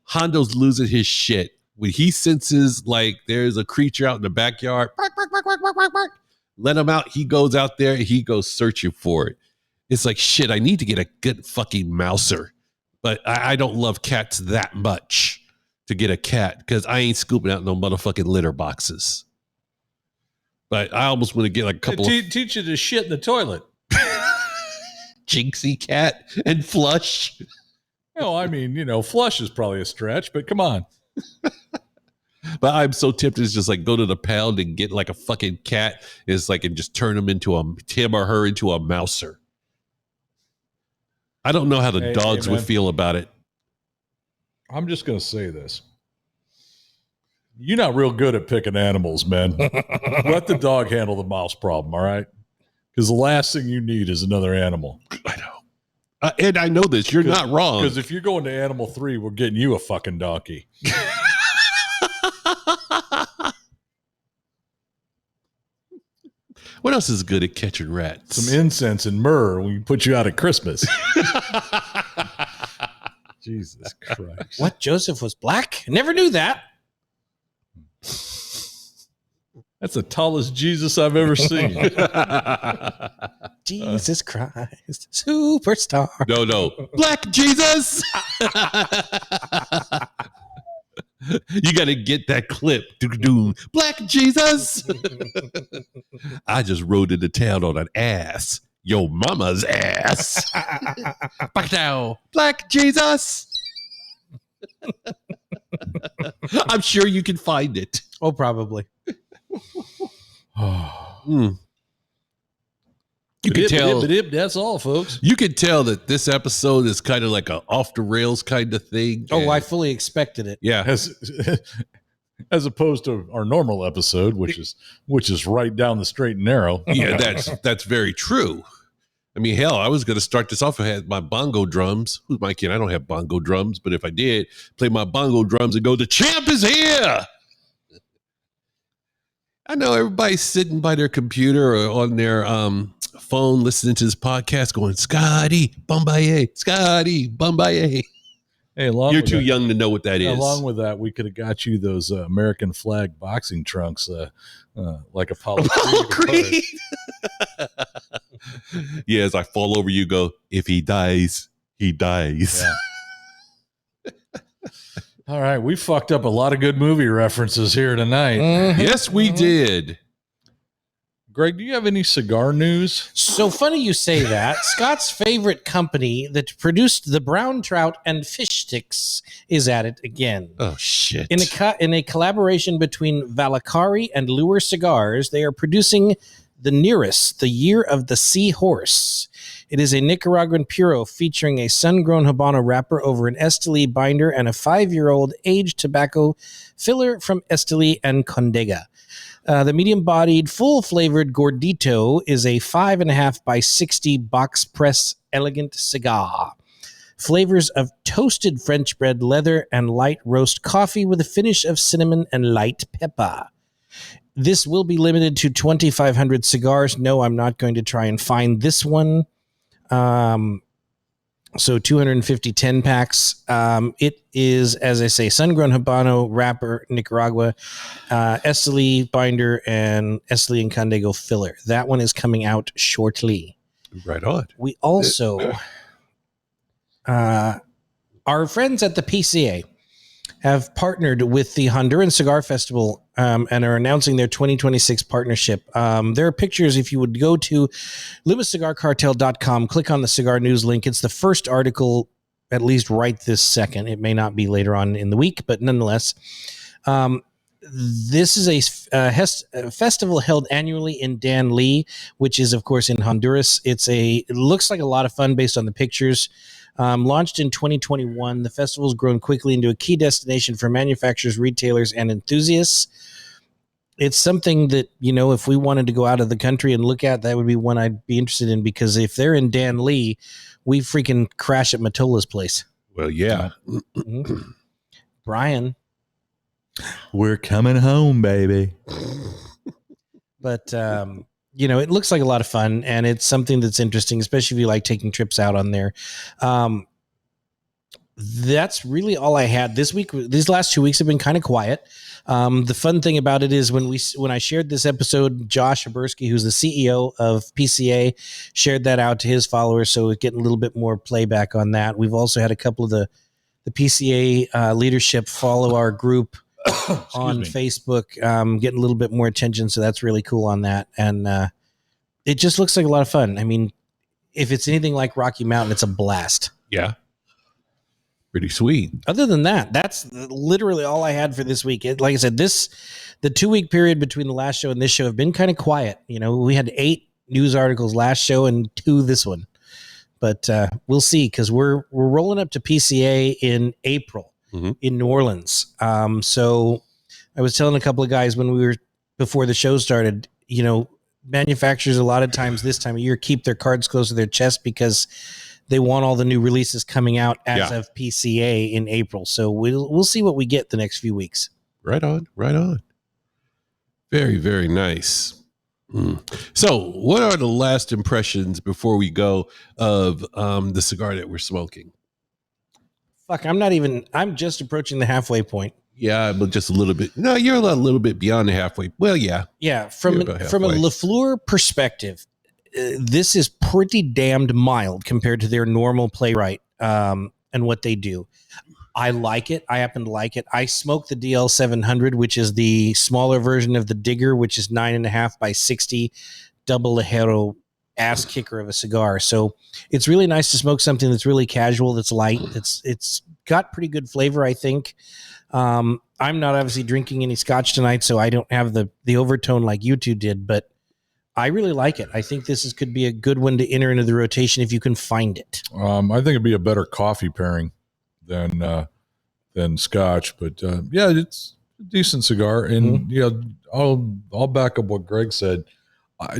Speaker 1: Hondo's losing his shit. When he senses there's a creature out in the backyard, bark, bark, bark, bark, bark, bark, bark. Let him out. He goes out there and he goes searching for it. It's like, shit, I need to get a good fucking mouser. But I don't love cats that much to get a cat because I ain't scooping out no motherfucking litter boxes. But I almost want to get a couple of
Speaker 4: Teach you to shit in the toilet.
Speaker 1: Jinxie cat and flush.
Speaker 4: Flush is probably a stretch, but come on.
Speaker 1: But I'm so tempted to just go to the pound and get a fucking cat and just turn him or her into a mouser. I don't know how the
Speaker 4: Hey,
Speaker 1: dogs would
Speaker 4: man.
Speaker 1: feel about it.
Speaker 4: I'm just going to say this. You're not real good at picking animals, man. Let the dog handle the mouse problem, all right? Because the last thing you need is another animal.
Speaker 1: I know. And I know this. You're not wrong.
Speaker 4: Because if you're going to animal 3, we're getting you a fucking donkey.
Speaker 1: What else is good at catching rats?
Speaker 4: Some incense and myrrh when we put you out at Christmas. Jesus Christ.
Speaker 3: What? Joseph was black? I never knew that.
Speaker 4: That's the tallest Jesus I've ever seen.
Speaker 3: Jesus Christ, superstar.
Speaker 1: No. Black Jesus. You got to get that clip. Black Jesus. I just rode into town on an ass. Yo mama's ass. Back down. Black Jesus. I'm sure you can find it.
Speaker 3: Oh, probably.
Speaker 1: You can tell.
Speaker 4: That's all, folks.
Speaker 1: You can tell that this episode is kind of like a off the rails kind of thing.
Speaker 3: Oh, I fully expected it.
Speaker 1: Yeah.
Speaker 4: As opposed to our normal episode, which is right down the straight and narrow.
Speaker 1: Yeah, that's very true. I mean, hell, I was going to start this off. I had my bongo drums. Who's my kid? I don't have bongo drums, but if I did, play my bongo drums and go, the champ is here. I know everybody's sitting by their computer or on their phone listening to this podcast going, Scotty Bombaye, Scotty Bombaye.
Speaker 4: Hey, you're
Speaker 1: too young to know what that is.
Speaker 4: Along with that, we could have got you those American flag boxing trunks like Apollo Creed.
Speaker 1: Yeah, as I fall over, you go, if he dies, he dies.
Speaker 4: Yeah. All right, we fucked up a lot of good movie references here tonight.
Speaker 3: Mm-hmm.
Speaker 1: Yes, we did.
Speaker 4: Greg, do you have any cigar news?
Speaker 3: So funny you say that. Scott's favorite company that produced the brown trout and fish sticks is at it again.
Speaker 1: Oh, shit.
Speaker 3: In a collaboration between Valakari and Lure Cigars, they are producing the Nearest, the Year of the Seahorse. It is a Nicaraguan puro featuring a sun-grown Habano wrapper over an Esteli binder and a 5-year-old aged tobacco filler from Esteli and Condega. The medium-bodied, full-flavored Gordito is a 5.5 by 60 box press elegant cigar. Flavors of toasted French bread, leather, and light roast coffee with a finish of cinnamon and light pepper. This will be limited to 2,500 cigars. No, I'm not going to try and find this one. So 250 10 packs. It is, as I say, sun-grown Habano wrapper, Nicaragua, Esteli binder, and Esteli and Condego filler. That one is coming out shortly.
Speaker 1: Right on.
Speaker 3: We also, our friends at the PCA have partnered with the Honduran Cigar Festival and are announcing their 2026 partnership. There are pictures. If you would go to LimaCigarCartel.com, click on the cigar news link. It's the first article, at least right this second. It may not be later on in the week, but nonetheless, this is a festival held annually in Dan Lee, which is, of course, in Honduras. It looks like a lot of fun based on the pictures. Launched in 2021, the festival has grown quickly into a key destination for manufacturers, retailers, and enthusiasts. It's something that, if we wanted to go out of the country and look at, that would be one I'd be interested in, because if they're in Dan Lee, we freaking crash at Matola's place.
Speaker 1: Well, yeah.
Speaker 3: Mm-hmm. Brian.
Speaker 4: We're coming home, baby.
Speaker 3: But, it looks like a lot of fun, and it's something that's interesting, especially if you like taking trips out on there. That's really all I had this week. These last 2 weeks have been kind of quiet. The fun thing about it is when I shared this episode, Josh Habersky, who's the CEO of PCA, shared that out to his followers, so we're getting a little bit more playback on that. We've also had a couple of the PCA leadership follow our group on Facebook, getting a little bit more attention, so that's really cool on that. And it just looks like a lot of fun. I mean, if it's anything like Rocky Mountain, it's a blast.
Speaker 1: Yeah. Pretty sweet.
Speaker 3: Other than that, that's literally all I had for this week. Like I said, the 2-week period between the last show and this show have been kind of quiet. We had 8 news articles last show and 2 this one. but we'll see, because we're rolling up to PCA in April in New Orleans. So I was telling a couple of guys before the show started, manufacturers a lot of times this time of year keep their cards close to their chest because they want all the new releases coming out as of PCA in April. So we'll see what we get the next few weeks.
Speaker 1: Right on. Very, very nice. So what are the last impressions before we go of the cigar that we're smoking?
Speaker 3: Fuck, I'm just approaching the halfway point.
Speaker 1: Yeah, but just a little bit. No, you're a little bit beyond the halfway. Well, yeah.
Speaker 3: Yeah, from a LaFleur perspective, this is pretty damned mild compared to their normal playwright and what they do. I like it. I happen to like it. I smoke the DL 700, which is the smaller version of the Digger, which is 9.5 by 60 double Ligero ass kicker of a cigar. So it's really nice to smoke something that's really casual, that's light. It's got pretty good flavor, I think. I'm not obviously drinking any scotch tonight, so I don't have the overtone like you two did, but I really like it. I think this could be a good one to enter into the rotation if you can find it.
Speaker 4: I think it'd be a better coffee pairing than scotch, but it's a decent cigar. And I'll back up what Greg said.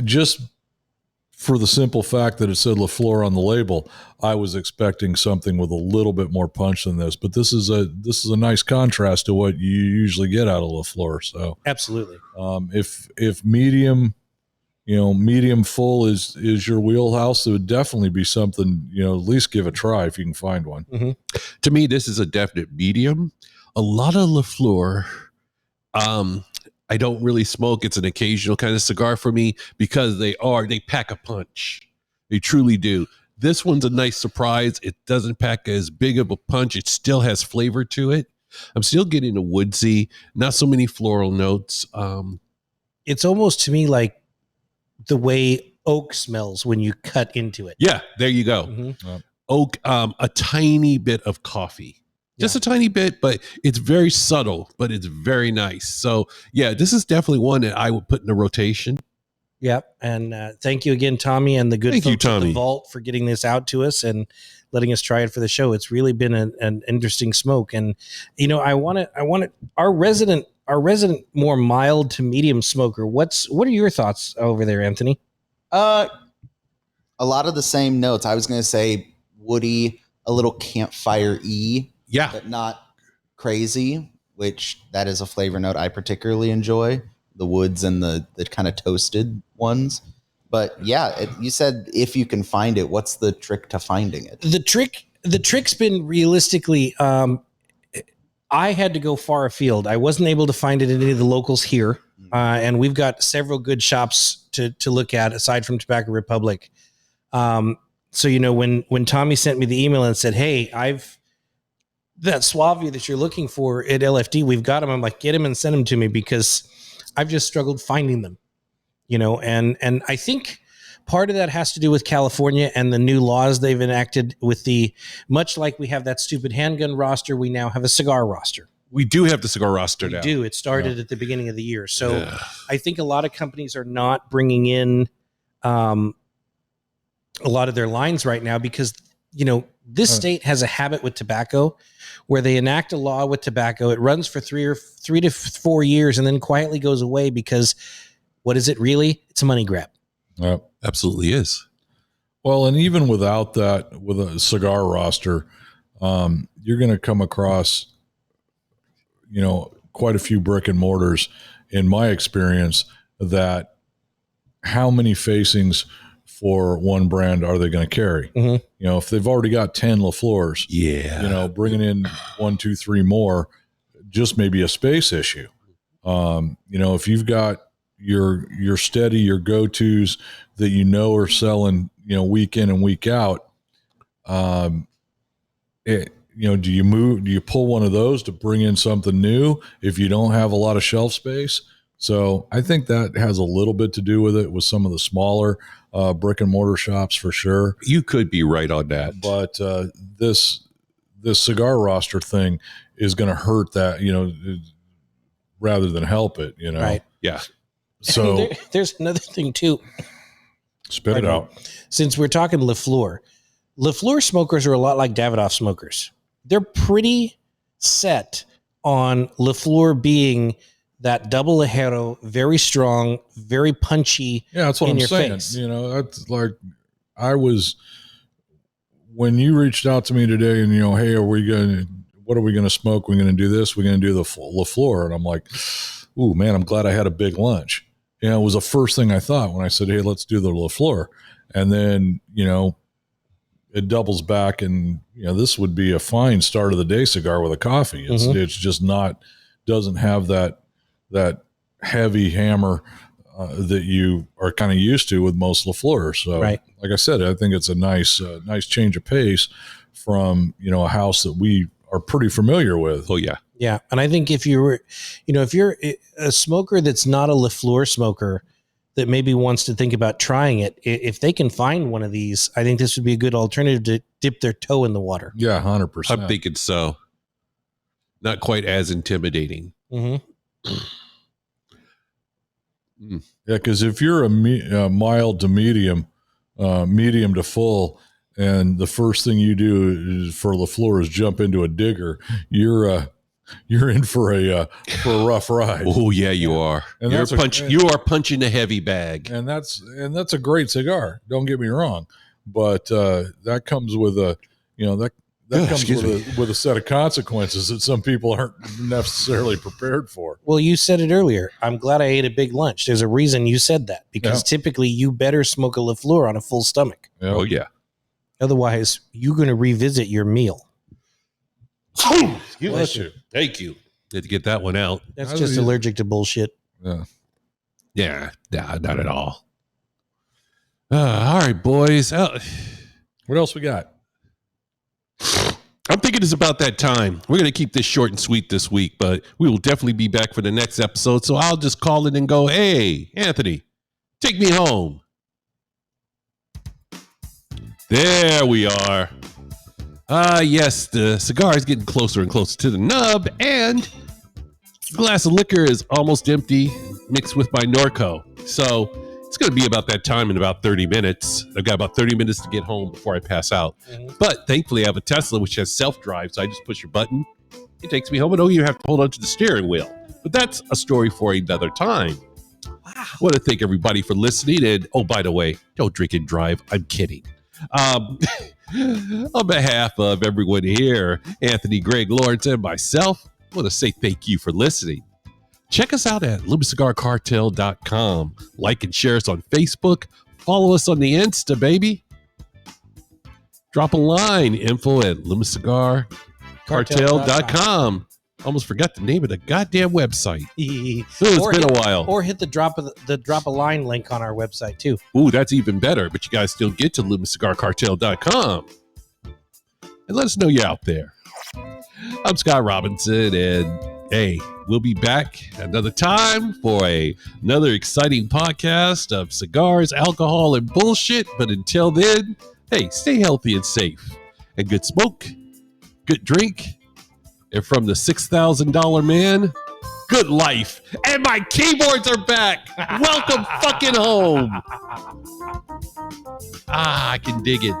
Speaker 4: Just for the simple fact that it said LaFleur on the label, I was expecting something with a little bit more punch than this. But this is a nice contrast to what you usually get out of LaFleur. So
Speaker 3: absolutely,
Speaker 4: if medium, medium full is your wheelhouse, it would definitely be something, at least give a try if you can find one.
Speaker 3: Mm-hmm.
Speaker 1: To me, this is a definite medium. A lot of LaFleur, I don't really smoke. It's an occasional kind of cigar for me because they pack a punch. They truly do. This one's a nice surprise. It doesn't pack as big of a punch. It still has flavor to it. I'm still getting a woodsy, not so many floral notes.
Speaker 3: It's almost to me like the way oak smells when you cut into it.
Speaker 1: Yeah, there you go.
Speaker 3: Mm-hmm.
Speaker 1: Oak, a tiny bit of coffee. Just a tiny bit, but it's very subtle, but it's very nice. So, yeah, this is definitely one that I would put in a rotation.
Speaker 3: Yep. And thank you again, Tommy, and the good folks at the Vault for getting this out to us and letting us try it for the show. It's really been an interesting smoke. And, I want to, our resident more mild to medium smoker. What are your thoughts over there, Anthony?
Speaker 2: A lot of the same notes. I was going to say woody, a little campfire-y.
Speaker 1: Yeah.
Speaker 2: But not crazy, which that is a flavor note I particularly enjoy. The woods and the kind of toasted ones. But yeah, you said if you can find it, what's the trick to finding it?
Speaker 3: The trick's been realistically, I had to go far afield. I wasn't able to find it in any of the locals here. And we've got several good shops to look at aside from Tobacco Republic. So, when Tommy sent me the email and said, hey, that Suave that you're looking for at LFD, we've got them. I'm like, get them and send them to me because I've just struggled finding them, and I think part of that has to do with California and the new laws they've enacted with much like we have that stupid handgun roster, we now have a cigar roster.
Speaker 1: We do have the cigar roster now.
Speaker 3: We do. It started at the beginning of the year. So I think a lot of companies are not bringing in a lot of their lines right now because, this state has a habit with tobacco where they enact a law with tobacco. It runs for 3 to 4 years and then quietly goes away because what is it really? It's a money grab.
Speaker 4: Yep.
Speaker 1: Absolutely is.
Speaker 4: Well, and even without that, with a cigar roster, you're going to come across, quite a few brick and mortars in my experience that how many facings for one brand are they going to carry?
Speaker 3: Mm-hmm.
Speaker 4: If they've already got 10 LaFleurs, bringing in 1, 2, 3 more, just maybe a space issue. If you've got your steady, your go-tos that are selling, week in and week out, do you pull one of those to bring in something new if you don't have a lot of shelf space? So I think that has a little bit to do with it with some of the smaller brick and mortar shops for sure.
Speaker 1: You could be right on that.
Speaker 4: But this cigar roster thing is going to hurt that, rather than help it,
Speaker 3: Right.
Speaker 1: Yeah.
Speaker 3: So there's another thing too.
Speaker 4: Spit it out.
Speaker 3: Since we're talking LaFleur, LaFleur smokers are a lot like Davidoff smokers. They're pretty set on LaFleur being that double ajero, very strong, very punchy.
Speaker 4: Yeah, that's what
Speaker 3: in
Speaker 4: I'm
Speaker 3: your
Speaker 4: saying.
Speaker 3: face.
Speaker 4: You know, that's like when you reached out to me today and, hey, what are we going to smoke? We're going to do this. We're going to do the LaFleur. And I'm like, ooh, man, I'm glad I had a big lunch. It was the first thing I thought when I said, hey, let's do the LaFleur. And then, it doubles back and, this would be a fine start of the day cigar with a coffee. It's just doesn't have that heavy hammer that you are kind of used to with most LaFleurs. So,
Speaker 3: Right.
Speaker 4: like I said, I think it's a nice change of pace from, a house that we are pretty familiar with.
Speaker 1: Oh yeah.
Speaker 3: Yeah. And I think if you're a smoker that's not a LaFleur smoker that maybe wants to think about trying it, if they can find one of these, I think this would be a good alternative to dip their toe in the water.
Speaker 4: Yeah, 100%.
Speaker 1: I'm thinking so. Not quite as intimidating.
Speaker 3: Mm-hmm.
Speaker 4: Yeah, because if you're a mild to medium to full, and the first thing you do is for LaFleur is jump into a digger, you're in for a rough ride.
Speaker 1: Oh yeah, you are.
Speaker 4: And
Speaker 1: You are punching a heavy bag.
Speaker 4: And that's a great cigar. Don't get me wrong, but that comes with a that comes with a set of consequences that some people aren't necessarily prepared for.
Speaker 3: Well, you said it earlier. I'm glad I ate a big lunch. There's a reason you said that, because typically you better smoke a LaFleur on a full stomach.
Speaker 4: Yeah.
Speaker 1: Oh yeah.
Speaker 3: Otherwise, you're going to revisit your meal.
Speaker 4: Bless you.
Speaker 1: Thank you. Had to get that one out.
Speaker 3: That's just allergic to bullshit.
Speaker 4: Yeah.
Speaker 1: Yeah, not at all. All right, boys.
Speaker 4: What else we got?
Speaker 1: I'm thinking it's about that time. We're going to keep this short and sweet this week, but we will definitely be back for the next episode. So I'll just call it and go, hey, Anthony, take me home. There we are. Yes, the cigar is getting closer and closer to the nub, and the glass of liquor is almost empty, mixed with my Norco. So it's going to be about that time in about 30 minutes. I've got about 30 minutes to get home before I pass out.
Speaker 3: Mhm.
Speaker 1: But thankfully, I have a Tesla, which has self-drive, so I just push a button. It takes me home, and you have to hold onto the steering wheel. But that's a story for another time.
Speaker 3: Wow.
Speaker 1: I want to thank everybody for listening. And, oh, by the way, don't drink and drive. I'm kidding. On behalf of everyone here, Anthony, Greg, Lawrence, and myself, I want to say thank you for listening. Check us out at LumiCigarCartel.com. Like and share us on Facebook. Follow us on the Insta, baby. Drop a line, info@LumiCigarCartel.com. Almost forgot the name of the goddamn website. It's been a while.
Speaker 3: Or hit the drop a line link on our website too.
Speaker 1: Ooh, that's even better. But you guys still get to LumiCigarCartel.com. And let us know you're out there. I'm Scott Robinson, and hey, we'll be back another time for another exciting podcast of cigars, alcohol, and bullshit. But until then, hey, stay healthy and safe. And good smoke, good drink, and from the $6,000 man, good life. And my keyboards are back. Welcome fucking home. I can dig it.